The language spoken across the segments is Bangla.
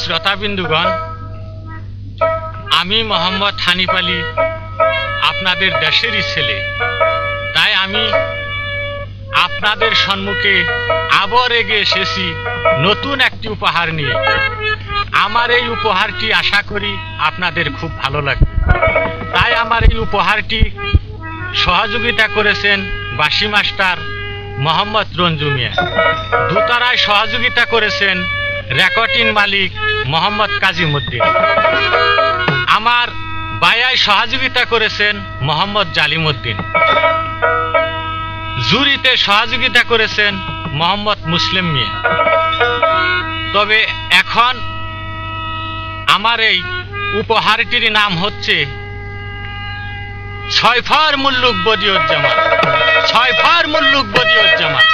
শ্রোতাবিন্দুগণ, আমি মোহাম্মদ হানিফ আলী আপনাদের দেশেরই ছেলে। তাই আমি আপনাদের সম্মুখে আবার এগিয়ে এসেছি নতুন একটি উপহার নিয়ে। আমার এই উপহারটি আশা করি আপনাদের খুব ভালো লাগবে। তাই আমার এই উপহারটি সহযোগিতা করেছেন বাসি মাস্টার মোহাম্মদ রঞ্জু মিয়া। দোতারায় সহযোগিতা করেছেন রেকর্ডিং মালিক মোহাম্মদ কাজিমউদ্দিন। আমার বায়ায় সহযোগিতা করেছেন মোহাম্মদ জালিমউদ্দিন। জুরিতে সহযোগিতা করেছেন মোহাম্মদ মুসলিম মিয়া। তবে এখন আমার এই উপহারটির নাম হচ্ছে ছয়ফার মুল্লুক বদিউজ্জামান। ছয়ফার মুল্লুক বদিউজ্জামান।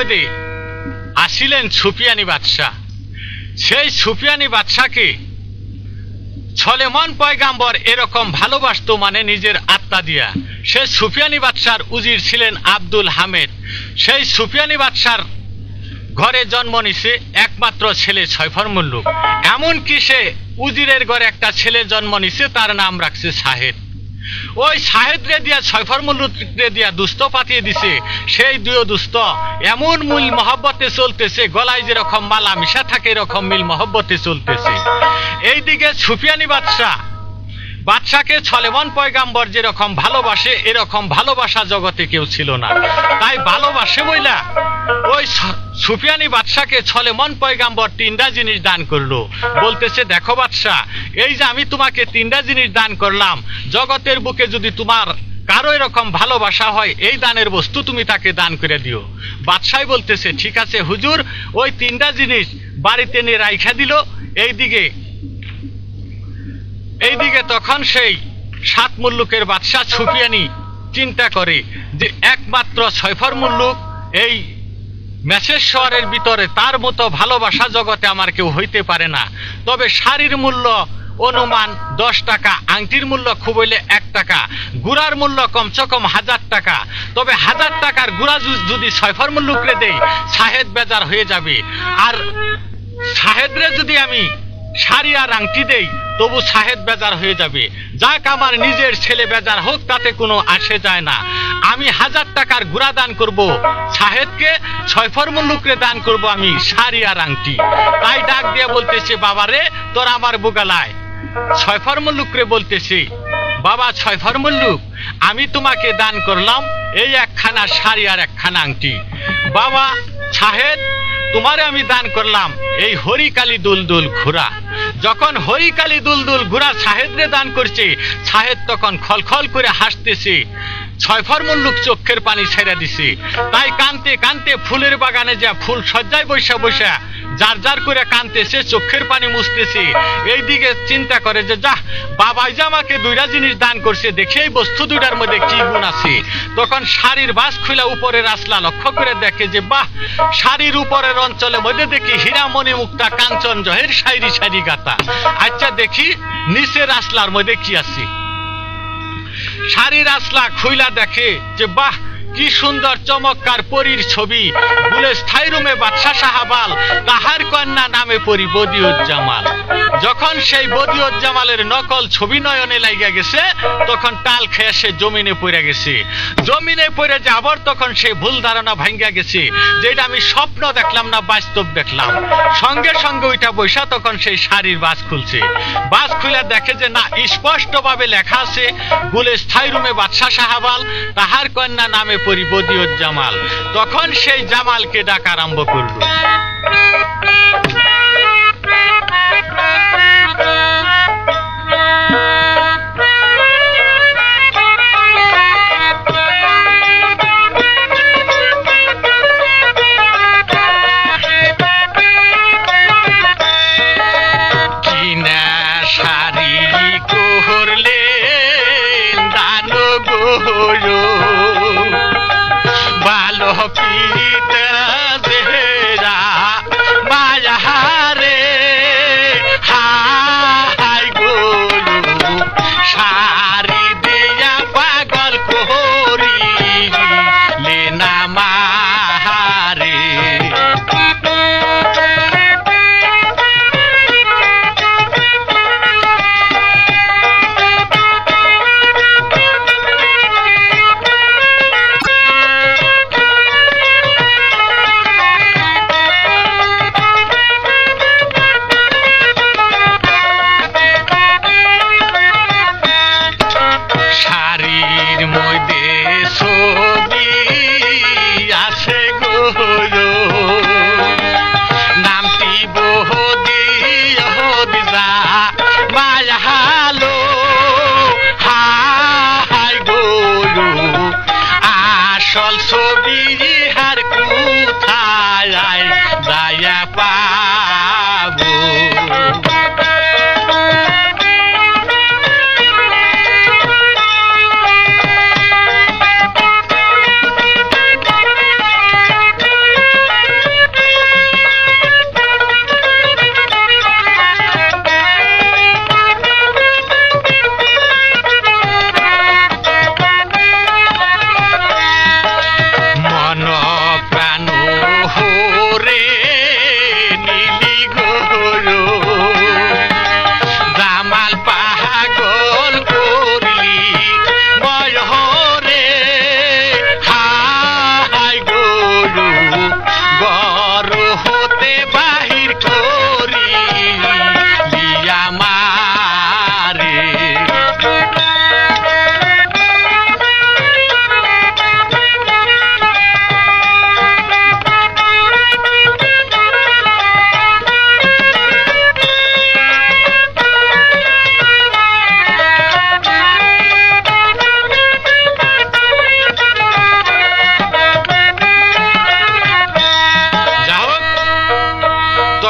মধ্যে আসিলেন সুফিয়ানি বাদশাহ। সেই সুফিয়ানি বাদশাকে সলেমান পয়গাম্বর এরকম ভালোবাসতো, মানে নিজের আত্মা দিয়া। সে সুফিয়ানি বাদশার উজির ছিলেন আব্দুল হামিদ। সেই সুফিয়ানি বাদশার ঘরে জন্ম নিছে একমাত্র ছেলে সয়ফর মুল্লুক। এমনকি সে উজিরের ঘরে একটা ছেলে জন্ম নিছে, তার নাম রাখছে শাহেদ। ওই শাহেদ রে দিয়া সয়ফর মুল্লুক রে দিয়া দুস্থ পাঠিয়ে দিছে। সেই দুই দুস্থ এমন মিল মহব্বতে চলতেছে, গলায় যেরকম মালা মিশা থাকে এরকম মিল মহব্বতে চলতেছে। এইদিকে সুফিয়ানি বাদশাকে সলেমান পয়গাম্বর যেরকম ভালোবাসে এরকম ভালোবাসা জগতে কেউ ছিল না। তাই ভালোবাসে বইলা ওই সুফিয়ানি বাদশাকে সলেমান পয়গাম্বর তিনটা জিনিস দান করলো। বলতেছে, দেখো বাদশা, এই যে আমি তোমাকে তিনটা জিনিস দান করলাম, জগতের বুকে যদি তোমার কারো এরকম ভালোবাসা হয় এই দানের বস্তু তুমি তাকে দান করে দিও। বাদশাই বলতেছে, ঠিক আছে হুজুর। ওই তিনটা জিনিস বাড়িতে নিয়ে রাইখা দিল। এইদিকে তখন সেই সাত মুল্লুকের বাদশাহ সুফিয়ানি চিন্তা করে যে একমাত্র সয়ফর মুল্লুক এই মেসেজ শহরের ভিতরে, তার মতো ভালোবাসা জগতে আমার কেউ হইতে পারে না। তবে শাড়ির মূল্য অনুমান 10 টাকা, আংটির মূল্য খুব হইলে 1 টাকা, গুড়ার মূল্য কমসে কম 1000 টাকা। তবে 1000 টাকার গুড়া যদি সয়ফর মুল্লুকরে দেই, শাহেদ বেজার হয়ে যাবে। আর শাহেদরে যদি আমি শাড়ি আর আংটি দেই, তবু শাহেদ বেজার হয়ে যাবে। যাক, আমার নিজের ছেলে বেজার হোক, তাতে কোনো আসে যায় না। আমি 1000 টাকার গুড়া দান করব শাহেদকে, সয়ফর মুল্লুকরে দান করব আমি শাড়ি আর আংটি। তাই ডাক দিয়ে বলতেছে, বাবা রে, তোর আমার বুগালায়। সয়ফর মুল্লুকরে বলতেছে, বাবা সয়ফর মুল্লুক, আমি তোমাকে দান করলাম এই একখানা শাড়ি আর একখানা আংটি। বাবা শাহেদ, তোমারে আমি দান করলাম এই হরিকালী দুলদুল ঘোড়া। যখন হরিকালী দুলদুল ঘোড়া শাহেদরে দান করছে, শাহেদ তখন খলখল করে হাসতেছে। সয়ফর মুল্লুক চোখের পানি ছেড়ে দিছে। তাই কানতে কানতে ফুলের বাগানে যা ফুল সজ্জায় বৈশা বৈশা যার যার করে কানতেছে, চোখের পানি মুছতেছে। এইদিকে চিন্তা করে যে যাহ, বাবাই যে আমাকে দুইটা জিনিস দান করছে, দেখে এই বস্তু দুইটার মধ্যে কি গুণ আছে। তখন শাড়ির বাস খুলে উপরের আসলা লক্ষ্য করে দেখে যে বাহ, শাড়ির উপরের অঞ্চলের মধ্যে দেখি হীরামণি মুক্তা কাঞ্চন জহের সাইরি সাইরি গাতা। আচ্ছা দেখি নিচের আসলার মধ্যে কি আছে। শাড়ির আসলা খুইলা দেখে যে বাহ, কি সুন্দর চমৎকার পরীর ছবি। বলে স্থায়ী রুমে বাদশাহ সাহাবাল, তাহার কন্যা নামে পরি বদিউজ্জামাল। যখন সেই বদিউজ্জামালের নকল ছবি নয়নে লাগিয়া গেছে, তখন টাল খেয়ে সে জমিনে পড়ে গেছে। জমিনে পড়ে যাবার তখন সেই ভুল ধারণা ভাঙ্গা গেছে যে এটা আমি স্বপ্ন দেখলাম না বাস্তব দেখলাম। সঙ্গে সঙ্গে ওইটা বৈশা তখন সেই শাড়ির বাস খুলছে। বাস খুলে দেখে যে না, স্পষ্টভাবে লেখা আছে গুলে স্থায়ী রুমে বাদশাহ সাহাবাল, তাহার কন্যা নামে পরি বদিউজ্জামাল। তখন সেই জামালকে ডাকা আরম্ভ করল। কিনা শাড়ি করলে দান গো, বালকিতা দেরা মায়া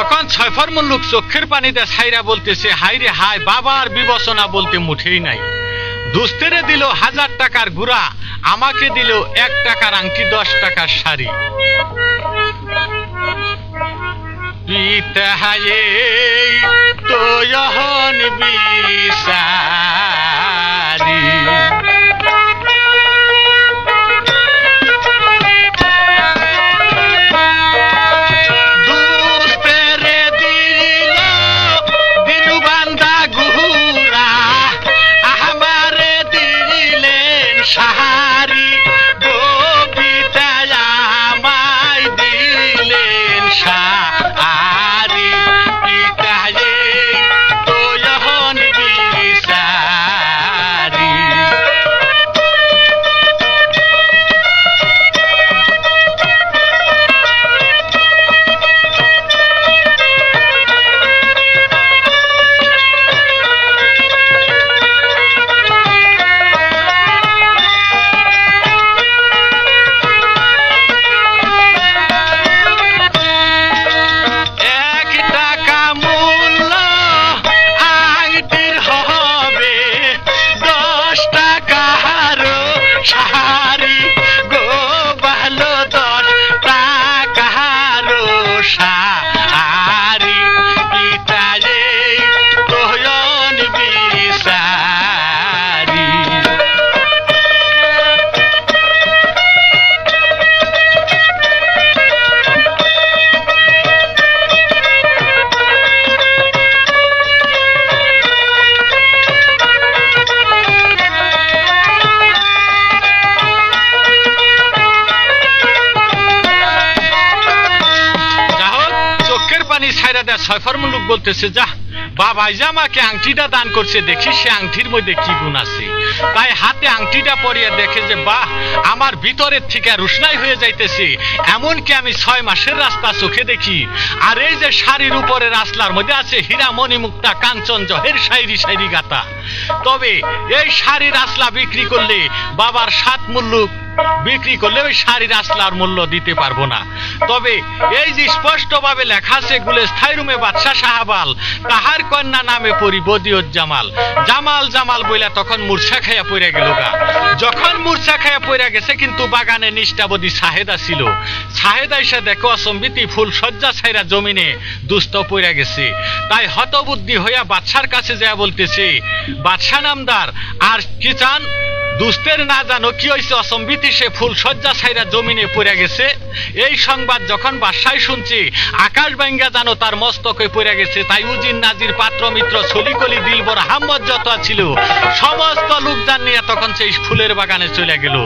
তখন ছয়ফর মুল্লুক চোখের পানিতে ছাইরা বলতেছে, হাই রে হাই, বাবার বিবেচনা বলতে মুঠেই নাই। দুস্তেরে দিল 1000 টাকার গুড়া, আমাকে দিল 1 টাকার আংটি, 10 টাকার শাড়ি। পিতাহায়ে তো যখন বিচারি, দুস্তেরে দিল দিনু বান্দা গুড়া, আমারে দিলেন শাড়ি। গো পিতায় আমায় দিলেন শাড়ি, পিতায়ে তো যখন বিচারি। শাড়ি গো ভালো 10 টাকার শাড়ি, পিতায়ে তোয়ন বিচারি। ছাইরা দেয় ছয়ফর মুল্লুক বলতেছে, যা বাবা যে আমাকে আংটিটা দান করছে, দেখি সে আংটির মধ্যে কি গুণ আছে। তাই হাতে আংটিটা পরিয়ে দেখে যে বাহ, আমার ভিতরের থেকে রুশনাই হয়ে যাইতেছে, এমনকি আমি 6 মাসের রাস্তা চোখে দেখি। আর এই যে শাড়ির উপরে রাসলার মধ্যে আছে হীরা মণি মুক্তা কাঞ্চন জহের শাইরি শাইরি গাতা। তবে এই শাড়ির আসলা বিক্রি করলে বাবার 7 মুল্লুক বিক্রি করলে ওই শাড়ির আসলার মূল্য দিতে পারবো না। তবে এই যে স্পষ্টভাবে লেখা আছে, গুলেস্থাই রুমে বাদশাহ শাহবাল, তাহার কন্যা নামে পরি বদিউজ্জামাল। জামাল জামাল বইলা তখন মূর্ছা খাইয়া পড়ে গেল গা। যখন মূর্ছা খাইয়া পড়ে গেছে, কিন্তু বাগানে নিষ্ঠাবদী সাহেদা ছিল। সাহেদা এসে দেখো অসম্বিতি ফুল সজ্জা ছাইরা জমিনে দুস্থ পড়ে গেছে। তাই হতবুদ্ধি হইয়া বাদশার কাছে যায় বলতেছে, বাদশাহ নামদার, আর কি চান? দুস্তের না জানো কি হয়েছে, অসম্বিতি সে ফুল সজ্জা ছাইরা জমিনে পড়ে গেছে। এই সংবাদ যখন বাদশাহ শুনছে, আকাশ ভাঙ্গা জানো তার মস্তকে পড়ে গেছে। তাই উজির নাজির পাত্র মিত্র ছলিকলি দিলবর হাম্মদ যত ছিল সমস্ত লোকজন নিয়ে তখন সেই ফুলের বাগানে চলে গেল।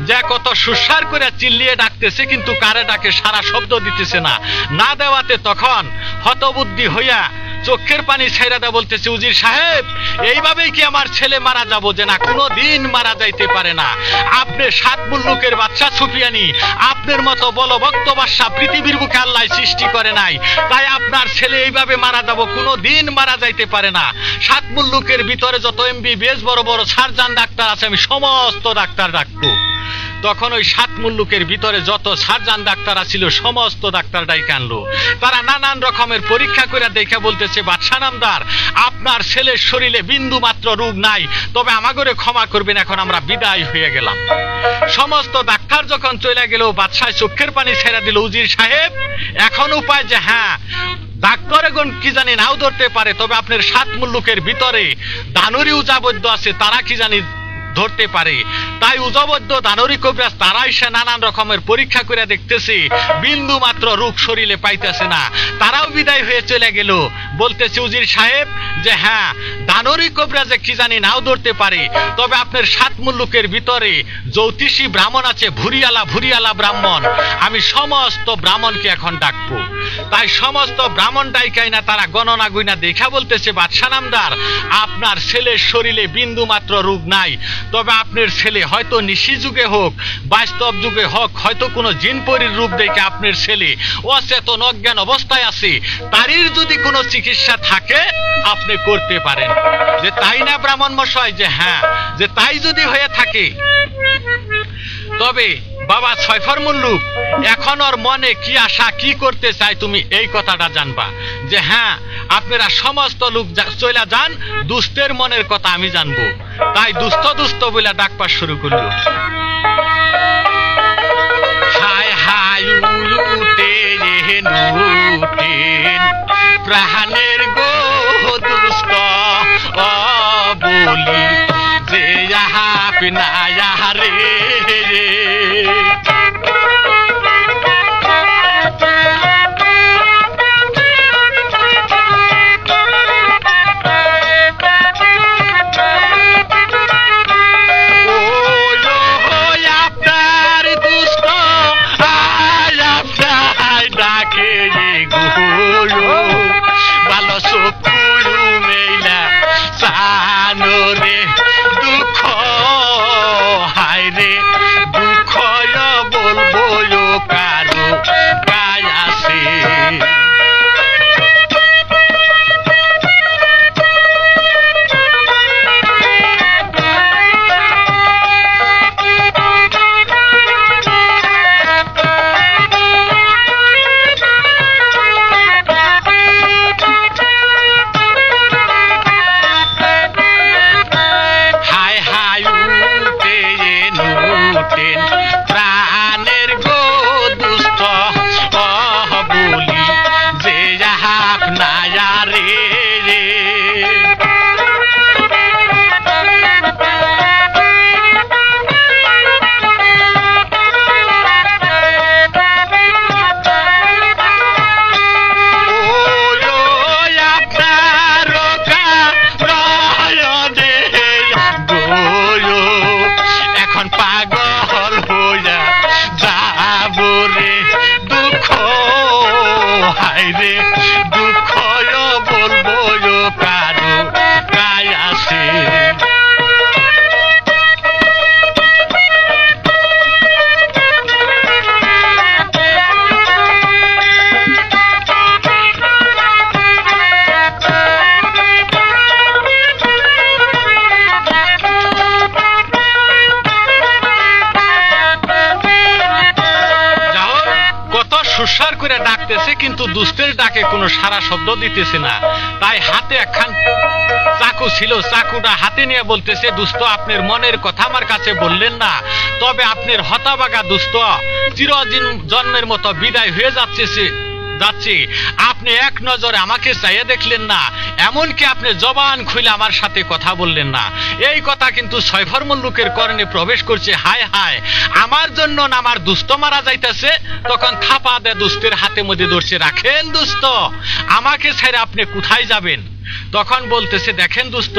যা কত সুস্বার করে চিল্লিয়ে ডাকতেছে, কিন্তু কারে ডাকে সারা শব্দ দিতেছে না। না দেওয়াতে তখন হতবুদ্ধি হইয়া চোখের পানি ছাইরা দেয়া বলতেছে, উজির সাহেব, এইভাবেই কি আমার ছেলে মারা যাব? যে না, কোনো দিন মারা যাইতে পারে না। আপনি 7 মুল্লুকের বাদশা সুফিয়ানি, আপনার মতো বলভক্ত বাদশা পৃথিবীর বুকে আল্লাহ সৃষ্টি করে নাই। তাই আপনার ছেলে এইভাবে মারা যাব, কোনো দিন মারা যাইতে পারে না। 7 মুল্লুকের ভিতরে যত MBBS বড় বড় সার্জন ডাক্তার আছে, আমি সমস্ত ডাক্তার ডাকবো। তখন ওই 7 মুল্লুকের ভিতরে যত সার্জন ডাক্তার ছিল সমস্ত ডাক্তার ডাইকে আনলো। তারা নানান রকমের পরীক্ষা করে দেখে বলতেছে, বাদশাহ নামদার, আপনার ছেলের শরীরে বিন্দু মাত্র রোগ নাই, তবে আমাগরে ক্ষমা করবেন, এখন আমরা বিদায় হয়ে গেলাম। সমস্ত ডাক্তার যখন চলে গেল, বাদশাহ চোখের পানি ছেড়ে দিল। উজির সাহেব, এখন উপায় যে হ্যাঁ, ডাক্তারগণ কি জানি নাও ধরতে পারে, তবে আপনার 7 মুল্লুকের ভিতরে দানুরি উজাবদ্ধ আছে, তারা কি জানি ধরতে পারে। তাই উজবদ্ধ দানরী কবিরাজ তারা এসে নানান রকমের পরীক্ষা করে দেখতেছে, বিন্দু মাত্র রোগ শরীরে পাইতেছে না। তারাও বিদায় হয়ে চলে গেল। বলতেছে উজির সাহেব যে হ্যাঁ, দানরী কবিরাজে কি জানি নাও ধরতে পারে, তবে আপনার 7 মুল্লুকের ভিতরে জ্যোতিষী ব্রাহ্মণ আছে, ভুরিয়ালা ব্রাহ্মণ। আমি সমস্ত ব্রাহ্মণকে এখন ডাকবো। তাই সমস্ত ব্রাহ্মণ ডাইকাই না, তারা গণনা গুইনা দেখা বলতেছে, বাদশাহ নামদার, আপনার ছেলের শরীরে বিন্দু মাত্র রোগ নাই, তবে আপনার ছেলে হয়তো নিশি যুগে হোক, বাস্তব যুগে হোক, হয়তো কোনো জিনপরির রূপ দেখে আপনার ছেলে অচেতন অজ্ঞান অবস্থায় আছে। তারই যদি কোনো চিকিৎসা থাকে আপনি করতে পারেন। যে তাই না ব্রাহ্মণ মশাই? যে হ্যাঁ, যে তাই যদি হয়ে থাকে তবে বাবা ছয়ফর মুল্লুক এখন ওর মনে কি আশা, কি করতে চায় তুমি এই কথাটা জানবা। যে হ্যাঁ আপনারা সমস্ত লোক চলে যান, দুস্থের মনের কথা আমি জানবো। তাই দুস্থ দুস্থ বলে ডাকপাস শুরু করলো। হায় হায় উলুটেন উলুটেন প্রাণের গো দুস্থ বলি যে আপনা রে প্রাণের গো দুষ্ট বলি যে আপনা রে সুস্বার করে ডাকতেছে, কিন্তু দুস্থের ডাকে কোনো সারা শব্দ দিতেছে না। তাই হাতে একখান চাকু ছিল, চাকুটা হাতে নিয়ে বলতেছে, দুস্থ আপনার মনের কথা আমার কাছে বললেন না, তবে আপনার হতাবাগা দুস্থ চিরদিন জন্মের মতো বিদায় হয়ে যাচ্ছে। আপনি এক নজরে আমাকে চাইয়ে দেখলেন না, এমনকি আপনি জবান খুলে আমার সাথে কথা বললেন না। এই কথা কিন্তু ছয়ফর মুল্লুকের কর্ণে প্রবেশ করছে। হায় হায়, আমার জন্য না আমার দুস্থ মারা যাইতেছে। তখন থাপা দে দুস্থের হাতে মধ্যে ধরছে, রাখেন দুস্থ, আমাকে ছেড়ে আপনি কোথায় যাবেন? তখন বলতেছে, দেখেন দুস্থ,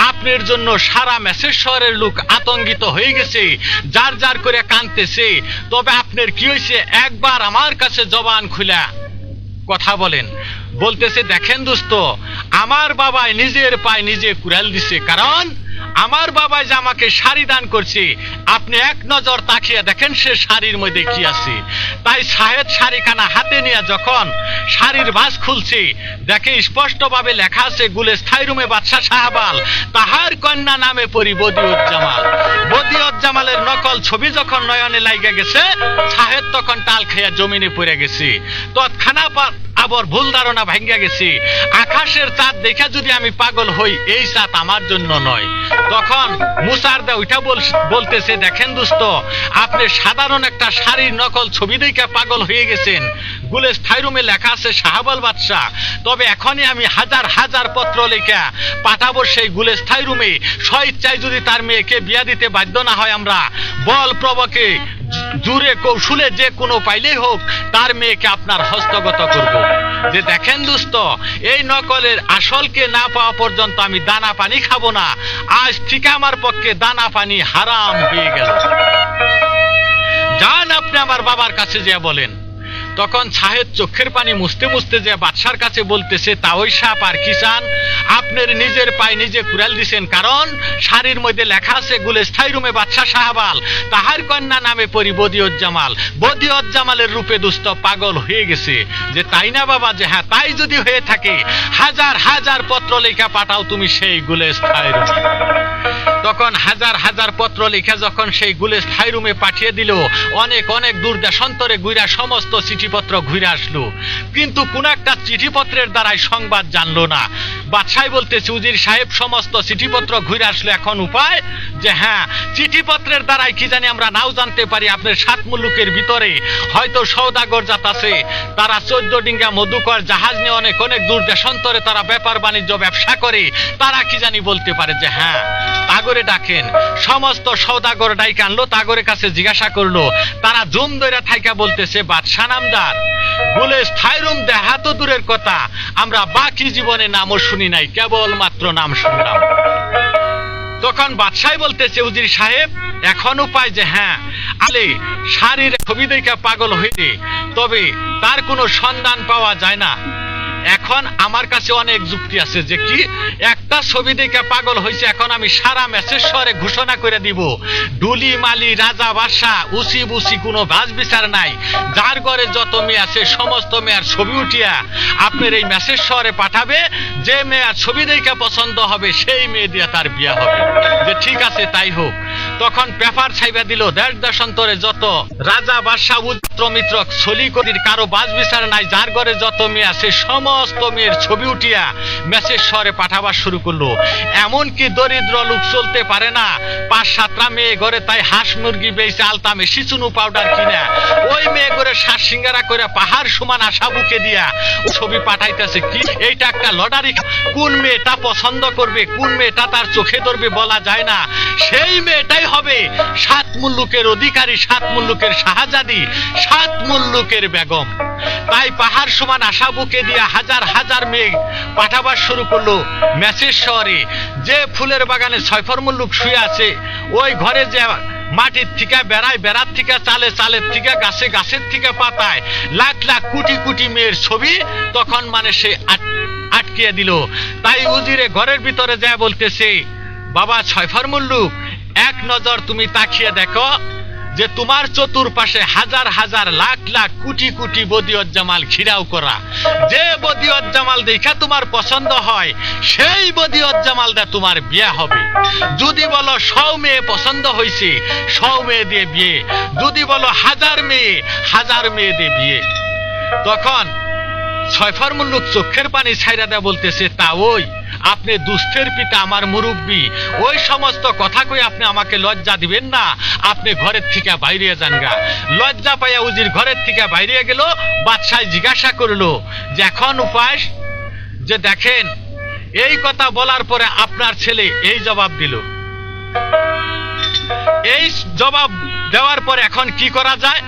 আপনার জন্য সারা মেসেজ শহরের লোক আতঙ্কিত হয়ে গেছে, যার যার করে কাঁদতেছে। তবে আপনার কি হয়েছে, একবার আমার কাছে জবান খুলা কথা বলেন। বলতেছে, দেখেন দোস্ত, আমার বাবাই নিজের পায়ে নিজে কুড়াল দিছে, কারণ আমার বাবাই যে আমাকে শাড়ি দান করছে, আপনি এক নজর তাকিয়ে দেখেন সে শাড়ির মধ্যে কি আছে। তাই সাহেদ শাড়িখানা হাতে নিয়ে যখন শাড়ির ভাঁজ খুলছে, দেখে স্পষ্টভাবে লেখা আছে, গুলেস্থাই রুমে বাদশাহ শাহবাল, তাহার কন্যা নামে পরি বদিউজ্জামাল। বদিউজ্জামালের নকল ছবি যখন নয়নে লাইগা গেছে, সাহেদ তখন টাল খেয়া জমিনে পড়ে গেছে। তৎক্ষণাৎ আবার ভুল ধারণা ভাঙ্গা গেছে, আকাশের চাঁদ দেখা যদি আমি পাগল হই, এই চাঁদ আমার জন্য নয়। তখন মুসারদা ওইটা বলতেছে, দেখেন দোস্ত, আপনি সাধারণ একটা শাড়ির নকল ছবি দেখে পাগল হয়ে গেছেন। গুলেস্থাই রুমে লেখা আছে শাহবাল বাদশাহ, তবে এখনই আমি হাজার হাজার পত্র লেখা পাঠাবো সেই গুলেস্থাই রুমে। স্বইচ্ছায় যদি তার মেয়েকে বিয়া দিতে বাধ্য না হয়, আমরা বল প্রবকে জুরে কৌশলে যে কোনো পাইলেই হোক তার মেয়েকে আপনার হস্তগত করব। যে দেখেন দোস্ত, এই নকলের আসলকে না পাওয়া পর্যন্ত আমি দানা পানি খাবো না। আজ থেকে আমার পক্ষে দানা পানি হারাম হয়ে গেল। যান আপনি আমার বাবার কাছে যে বলেন। তখন সাহেদ চোখের পানি মুছতে মুছতে যে বাদশার কাছে বলতেছে, তাওই সাপ আর কি চান? আপনার নিজের পায়ে নিজে কুড়াল দিছেন, কারণ শাড়ির মধ্যে লেখা আছে গুলেস্থাই রুমে বাদশাহ শাহবাল, তাহার কন্যা নামে পরি বদিউজ্জামাল। বদিউজ্জামালের রূপে দুস্থ পাগল হয়ে গেছে। যে তাই না বাবা? যে হ্যাঁ, তাই যদি হয়ে থাকে হাজার হাজার পত্র লেখা পাঠাও তুমি সেই গুলেস্থাই রুমে। তখন হাজার হাজার পত্র লিখে যখন সেই গুলে স্থায়ী রুমে পাঠিয়ে দিল, অনেক অনেক দূর দেশান্তরে ঘুরা সমস্ত চিঠিপত্র ঘুরে আসলো, কিন্তু কোন একটা চিঠিপত্রের দ্বারাই সংবাদ জানলো না। বাদশাহ বলতেছে, উজির সাহেব সমস্ত চিঠিপত্র ঘুরে আসলো, এখন উপায় যে হ্যাঁ, চিঠিপত্রের দ্বারাই কি জানি আমরা নাও জানতে পারি আপনার 7 মুলুকের ভিতরে হয়তো সওদাগর জাত আছে, তারা 14 ডিঙ্গা মধুকর জাহাজ নিয়ে অনেক অনেক দূর দেশান্তরে তারা ব্যাপার বাণিজ্য ব্যবসা করে, তারা কি জানি বলতে পারে যে হ্যাঁ, তাগরে ডাকেন। সমস্ত সওদাগর ডাইকে আনলো, তাগরের কাছে জিজ্ঞাসা করলো, তারা জুম ধরে থাইকা বলতেছে, বাদশাহ নামদার বলে স্থায়ী রুম দেখা তো দূরের কথা, আমরা বাকি জীবনে নামও শুনি নাই, কেবল মাত্র নাম শুনলাম। তখন বাদশাহ বলতেছে, উজির সাহেব এখন উপায় যে হ্যাঁ, আলে শাড়ির ছবি দেখে পাগল হইলে তবে তার কোনো সন্ধান পাওয়া যায় না। এখন আমার কাছে অনেক যুক্তি আছে, যে কি একটা ছবি দেখে পাগল হয়েছে, এখন আমি সারা মেসেজ শহরে ঘোষণা করে দিব, ডুলি মালি রাজা বাদশা উসি বুসি কোনো বাস বিচার নাই, যার ঘরে যত মেয়ে আছে সমস্ত মেয়ের ছবি উঠিয়া আপনার এই মেসেজ শহরে পাঠাবে, যে মেয়ের ছবি দেখে পছন্দ হবে সেই মেয়ে দিয়ে তার বিয়ে হবে। যে ঠিক আছে তাই হোক। তখন পেপার ছাইবা দিল, দেশ দেশান্তরে যত রাজা বাদশা উত্র মিত্র ছলিকদির কারো বাস বিচার নাই, যার ঘরে যত মেয়ে আছে সমস্ত মেয়ের ছবি উঠিয়া মেসেজ শহরে পাঠাবার শুরু করলো। এমনকি দরিদ্র লোক চলতে পারে না, 5-7টা মেয়ে ঘরে তাই হাঁস মুরগি বেচে আলতামে সিচুনু পাউডার কিনা ওই মেয়ে ঘরে শ্বাস সিঙ্গারা করে পাহাড় সমান আশা বুকে দিয়া ছবি পাঠাইতেছে। কি এইটা একটা লটারি, কোন মেয়েটা পছন্দ করবে, কোন মেয়েটা তার চোখে ধরবে বলা যায় না, সেই মেয়েটাই হবে 7 মুল্লুকের অধিকারী, 7 মুল্লুকের শাহজাদি, 7 মুল্লুকের বেগম। তাই পাহাড় সমান আশা বুকে দিয়া হাজার হাজার মেঘ পাঠাবার শুরু করলো মেসেজ শহরে। যে ফুলের বাগানে 6 মুল্লুক শুয়ে আছে, ওই ঘরে যে মাটির থেকে বেড়ায়, বেড়ার থেকে চালে, চালের থেকে গাছে, গাছের থেকে পাতায় লাখ লাখ কোটি কোটি মেয়ের ছবি তখন মানে সে আটকিয়ে দিল। তাই উজিরে ঘরের ভিতরে যায় বলতেছে, বাবা 6 মুল্লুক, এক নজর তুমি তাকিয়ে দেখো যে তোমার চতুর্পাশে হাজার হাজার লাখ লাখ কোটি কোটি বদিয়ত জামাল ঘিরাও করা, যে বদিয়ত জামাল দেখা তোমার পছন্দ হয় সেই বদিয়ত জামাল দা তোমার বিয়ে হবে। যদি বলো 100 মেয়ে পছন্দ হয়েছে, 100 মেয়ে দিয়ে বিয়ে, যদি বলো 1000 মেয়ে, 1000 মেয়ে দিয়ে বিয়ে। তখন 6 মুল্লুক চোখের পানি ছাইরা দেয়া বলতেছে, তা ওই আপনি দুস্থের পিতা, আমার মুরব্বী, ওই সমস্ত কথা কই আপনি আমাকে লজ্জা দিবেন না, আপনি ঘরের থেকে বাইরে যান গা। লজ্জা পাইয়া উজির ঘরের থেকে বাইরে গেল। বাদশাহ জিজ্ঞাসা করলো যে এখন উপায় যে দেখেন, এই কথা বলার পরে আপনার ছেলে এই জবাব দিল। এই জবাব দেওয়ার পরে এখন কি করা যায়,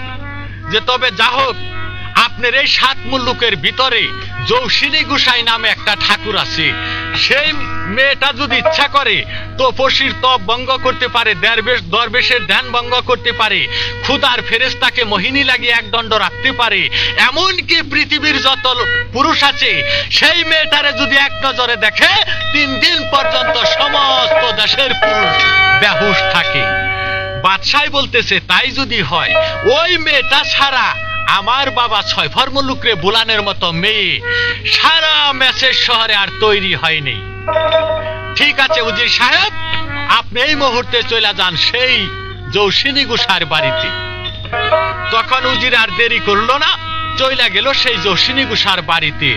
যে তবে যা হোক আপনার এই 7 মুল্লুকের ভিতরে জৌসিনী গুসাই নামে একটা ঠাকুর আছে, সেই মেয়েটা যদি ইচ্ছা করে তপস্বীর তপ ভঙ্গ করতে পারে, দরবেশের ধ্যান ভঙ্গ করতে পারে, খুদার ফেরেশতাকে মোহিনী লাগিয়ে একদণ্ড রাখতে পারে, এমনকি পৃথিবীর যত পুরুষ আছে সেই মেয়েটারে যদি এক নজরে দেখে 3 দিন পর্যন্ত সমস্ত দেশের পুরুষ বেহুশ থাকে। বাদশাহ বলতেছে, তাই যদি হয় ওই মেয়েটা ছাড়া আমার বাবা 6 মুল্লুকরে বুলানের মতো মেয়ে সারা মেসেজ শহরে আর তৈরি হয়নি। ঠিক আছে উজির সাহেব, আপনি এই মুহূর্তে চলে যান সেই জৌসিনী গুসার বাড়িতে। তখন উজির আর দেরি করলো না, চইলা গেল সেই জৌসিনী গুসার বাড়িতে।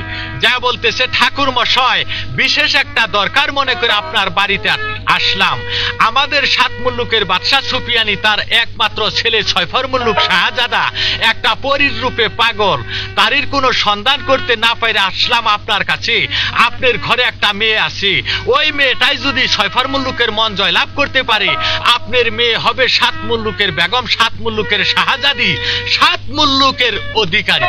যা বলতেছে, ঠাকুর মশাই বিশেষ একটা দরকার মনে করে আপনার বাড়িতে আসলাম। আমাদের 7 মুল্লুকের বাদশাহ সুফিয়ানি তার একমাত্র ছেলে 6 মুল্লুক শাহজাদা একটা পরীর রূপে পাগল, তারির কোনো সন্ধান করতে না পারে আসলাম আপনার কাছে। আপনার ঘরে একটা মেয়ে আছে, ওই মেয়েটাই যদি 6 মুল্লুকের মন জয় লাভ করতে পারে, আপনার মেয়ে হবে 7 মুল্লুকের বেগম, 7 মুল্লুকের শাহজাদি, 7 মুল্লুকের অধিকারী।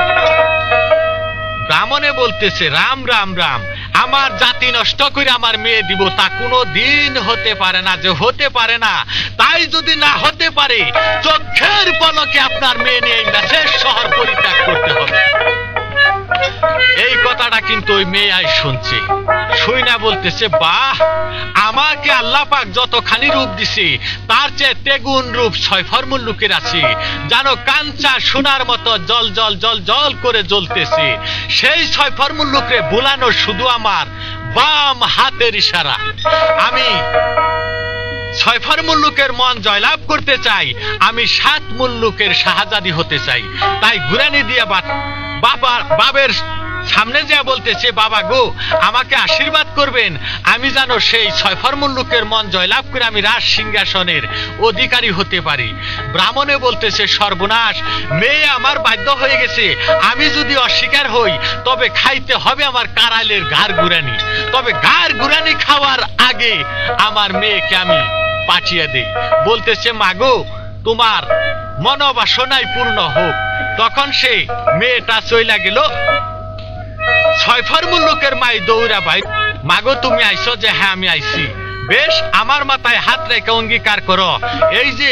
ব্রাহ্মণে বলতেছে, রাম রাম রাম, আমার জাতি নষ্ট করে আমার মেয়ে দিব তা কোনো দিন হতে পারে না, যে হতে পারে না। তাই যদি না হতে পারে চোখের পলকে আপনার মেয়ে নিয়ে মেসেজ শহর পরিত্যাগ করতে হবে। এই কথাটা কিন্তু ওই মেয়ে শুনছে, শুই না বলতেছে, বাহ, আমাকে আল্লাহ পাক যতখানি রূপ দিছে তার চেয়ে তেগুন রূপ 6 মুল্লুকের আছে, জানো কাঞ্চা সোনার মতো জল জল জল জল করে জ্বলতেছে। সেই 6 মুল্লুকরে বুলানো শুধু আমার বাম হাতের ইশারা। আমি ছয়ফার মুল্লুকের মন জয়লাভ করতে চাই, আমি 7 মুল্লুকের শাহজাদি হতে চাই। তাই গুরানি দিয়ে বাবের সামনে যা বলতেছে, বাবা গো আমাকে আশীর্বাদ করবেন, আমি যেন সেই 6 মুল্লুকের মন জয়লাভ করে আমি রাজ সিংহাসনের অধিকারী হতে পারি। ব্রাহ্মণে বলতেছে, সর্বনাশ, মেয়ে আমার বাধ্য হয়ে গেছে, আমি যদি অস্বীকার হই তবে খাইতে হবে আমার কারাইলের ঘাড় গুরানি, তবে ঘাড় গুরানি খাওয়ার আগে আমার মেয়েকে আমি পাঠিয়ে দেই। বলতেছে, মাগো তোমার মনোবাসনাই পূর্ণ হোক। তখন সে মেয়েটা চইলা গেল। 6 মুল্লুকের মাই দৌড়া ভাই, মাগো তুমি আইছো? যে হ্যাঁ আমি আইছি। বেশ, আমার মাথায় হাত রেখে অঙ্গীকার করো, এই যে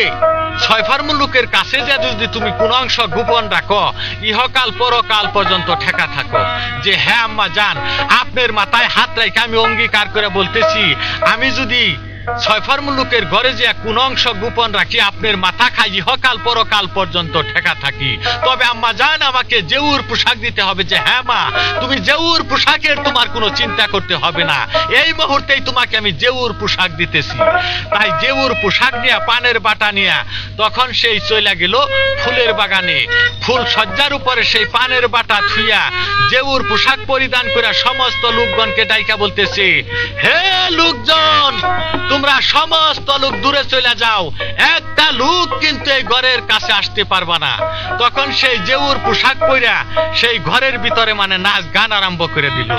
6 মুল্লুকের কাছে যে যদি তুমি কোন অংশ গোপন রাখো, ইহকাল পরকাল পর্যন্ত ঠেকা থাকো। যে হ্যাঁ আম্মা জান, আপনার মাথায় হাত রেখে আমি অঙ্গীকার করে বলতেছি, আমি যদি 6 মুল্লুকের ঘরে যে কোন অংশ গোপন রাখি, আপনার মাথা খাই ইহকাল পরকাল পর্যন্ত ঠেকা থাকি। তবে আম্মা জান আমাকে জেউর পোশাক দিতে হবে। যে হ্যাঁ মা, তুমি জেউর পোশাকের তোমার কোনো চিন্তা করতে হবে না, এই মুহূর্তেই তোমাকে আমি জেউর পোশাক দিতেছি। তাই জেউর পোশাক নিয়ে, পানের বাটা নিয়ে তখন সেই চলে গেল ফুলের বাগানে। ফুল সজ্জার উপরে সেই পানের বাটা থুইয়া জেউর পোশাক পরিধান করে সমস্ত লোকগণকে ডাইকা বলতেছে, হে লোকজন, তোমরা সমস্ত লোক দূরে চলে যাও, একটা লোক কিন্তু এই ঘরের কাছে আসতে পারবা না। তখন সেই জেউর পোশাক পইরা সেই ঘরের ভিতরে নাচ গান আরম্ভ করে দিল।